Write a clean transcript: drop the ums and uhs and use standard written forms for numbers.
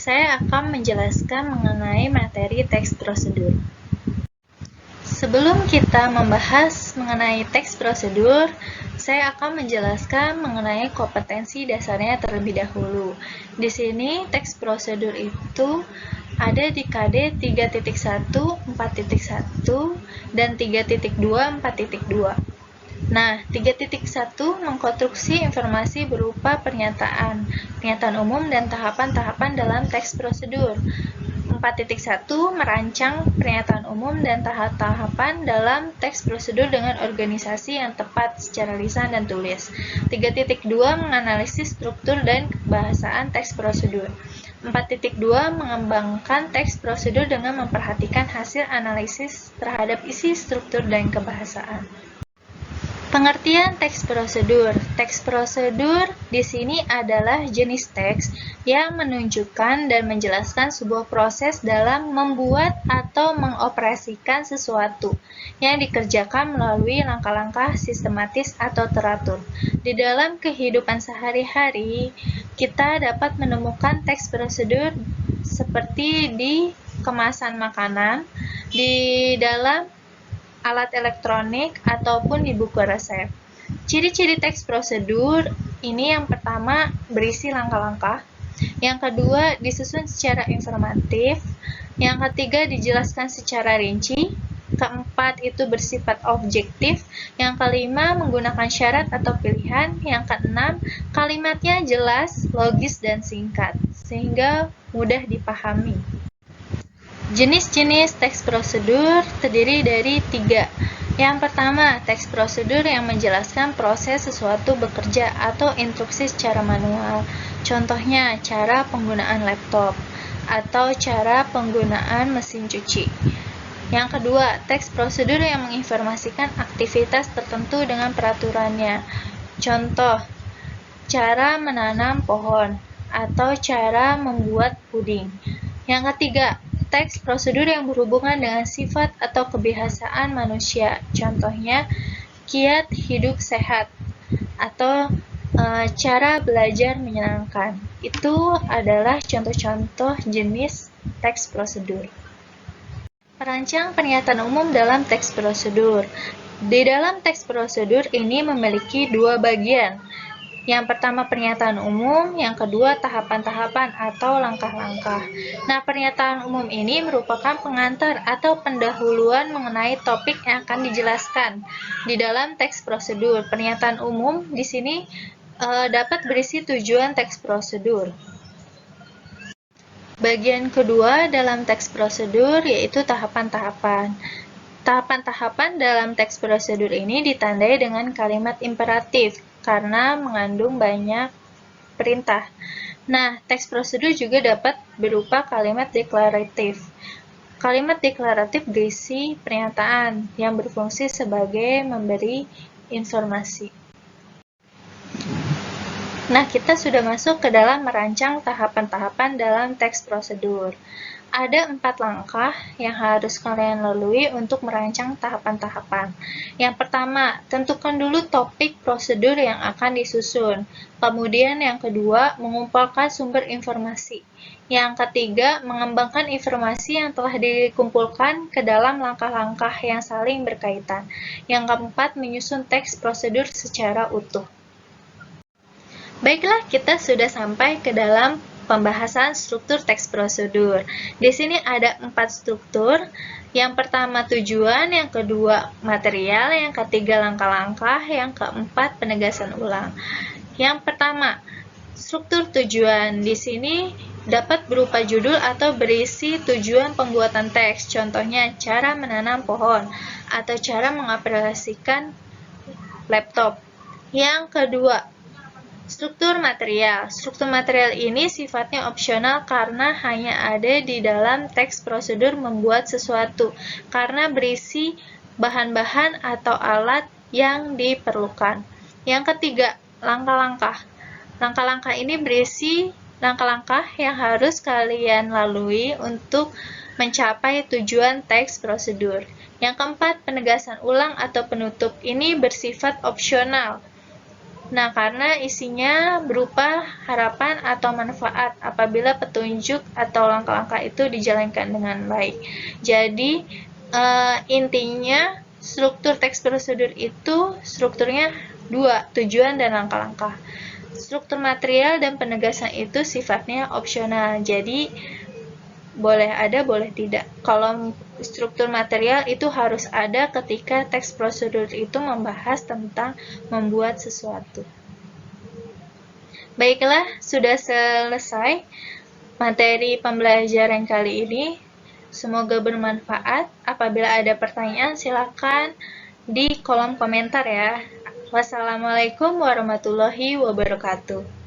saya akan menjelaskan mengenai materi teks prosedur. Sebelum kita membahas mengenai teks prosedur, saya akan menjelaskan mengenai kompetensi dasarnya terlebih dahulu. Di sini teks prosedur itu ada di KD 3.1, 4.1, dan 3.2, 4.2. Nah, 3.1 mengkonstruksi informasi berupa pernyataan umum dan tahapan-tahapan dalam teks prosedur. 4.1 merancang pernyataan umum dan tahap-tahapan dalam teks prosedur dengan organisasi yang tepat secara lisan dan tulis. 3.2 menganalisis struktur dan kebahasaan teks prosedur. 4.2 mengembangkan teks prosedur dengan memperhatikan hasil analisis terhadap isi, struktur, dan kebahasaan. Pengertian teks prosedur. Teks prosedur di sini adalah jenis teks yang menunjukkan dan menjelaskan sebuah proses dalam membuat atau mengoperasikan sesuatu yang dikerjakan melalui langkah-langkah sistematis atau teratur. Di dalam kehidupan sehari-hari, kita dapat menemukan teks prosedur seperti di kemasan makanan, di dalam alat elektronik, ataupun di buku resep. Ciri-ciri teks prosedur ini yang pertama berisi langkah-langkah, yang kedua disusun secara informatif, yang ketiga dijelaskan secara rinci, keempat itu bersifat objektif, yang kelima menggunakan syarat atau pilihan, yang keenam kalimatnya jelas, logis, dan singkat, sehingga mudah dipahami. Jenis-jenis teks prosedur terdiri dari 3. Yang pertama, teks prosedur yang menjelaskan proses sesuatu bekerja atau instruksi secara manual. Contohnya, cara penggunaan laptop atau cara penggunaan mesin cuci. Yang kedua, teks prosedur yang menginformasikan aktivitas tertentu dengan peraturannya. Contoh, cara menanam pohon atau cara membuat puding. Yang ketiga, teks prosedur yang berhubungan dengan sifat atau kebiasaan manusia. Contohnya, kiat hidup sehat atau cara belajar menyenangkan. Itu adalah contoh-contoh jenis teks prosedur. Perancang pernyataan umum dalam teks prosedur. Di dalam teks prosedur ini memiliki 2 bagian. Yang pertama pernyataan umum, yang kedua tahapan-tahapan atau langkah-langkah. Nah, pernyataan umum ini merupakan pengantar atau pendahuluan mengenai topik yang akan dijelaskan di dalam teks prosedur. Pernyataan umum di sini dapat berisi tujuan teks prosedur. Bagian kedua dalam teks prosedur yaitu tahapan-tahapan. Tahapan-tahapan dalam teks prosedur ini ditandai dengan kalimat imperatif karena mengandung banyak perintah. Nah, teks prosedur juga dapat berupa kalimat deklaratif. Kalimat deklaratif berisi pernyataan yang berfungsi sebagai memberi informasi. Nah, kita sudah masuk ke dalam merancang tahapan-tahapan dalam teks prosedur. Ada 4 langkah yang harus kalian lalui untuk merancang tahapan-tahapan. Yang pertama, tentukan dulu topik prosedur yang akan disusun. Kemudian yang kedua, mengumpulkan sumber informasi. Yang ketiga, mengembangkan informasi yang telah dikumpulkan ke dalam langkah-langkah yang saling berkaitan. Yang keempat, menyusun teks prosedur secara utuh. Baiklah, kita sudah sampai ke dalam pembahasan struktur teks prosedur. Di sini ada 4 struktur. Yang pertama tujuan, yang kedua material, yang ketiga langkah-langkah, yang keempat penegasan ulang. Yang pertama, struktur tujuan. Di sini dapat berupa judul atau berisi tujuan pembuatan teks. Contohnya, cara menanam pohon atau cara mengoperasikan laptop. Yang kedua, struktur material. Struktur material ini sifatnya opsional karena hanya ada di dalam teks prosedur membuat sesuatu, karena berisi bahan-bahan atau alat yang diperlukan. Yang ketiga, langkah-langkah. Langkah-langkah ini berisi langkah-langkah yang harus kalian lalui untuk mencapai tujuan teks prosedur. Yang keempat, penegasan ulang atau penutup ini bersifat opsional. Nah, karena isinya berupa harapan atau manfaat apabila petunjuk atau langkah-langkah itu dijalankan dengan baik. Jadi, intinya struktur teks prosedur itu strukturnya dua, tujuan dan langkah-langkah. Struktur material dan penegasan itu sifatnya opsional, jadi boleh ada, boleh tidak. Kalau struktur material itu harus ada ketika teks prosedur itu membahas tentang membuat sesuatu. Baiklah, sudah selesai materi pembelajaran kali ini. Semoga bermanfaat. Apabila ada pertanyaan, silakan di kolom komentar ya. Wassalamualaikum warahmatullahi wabarakatuh.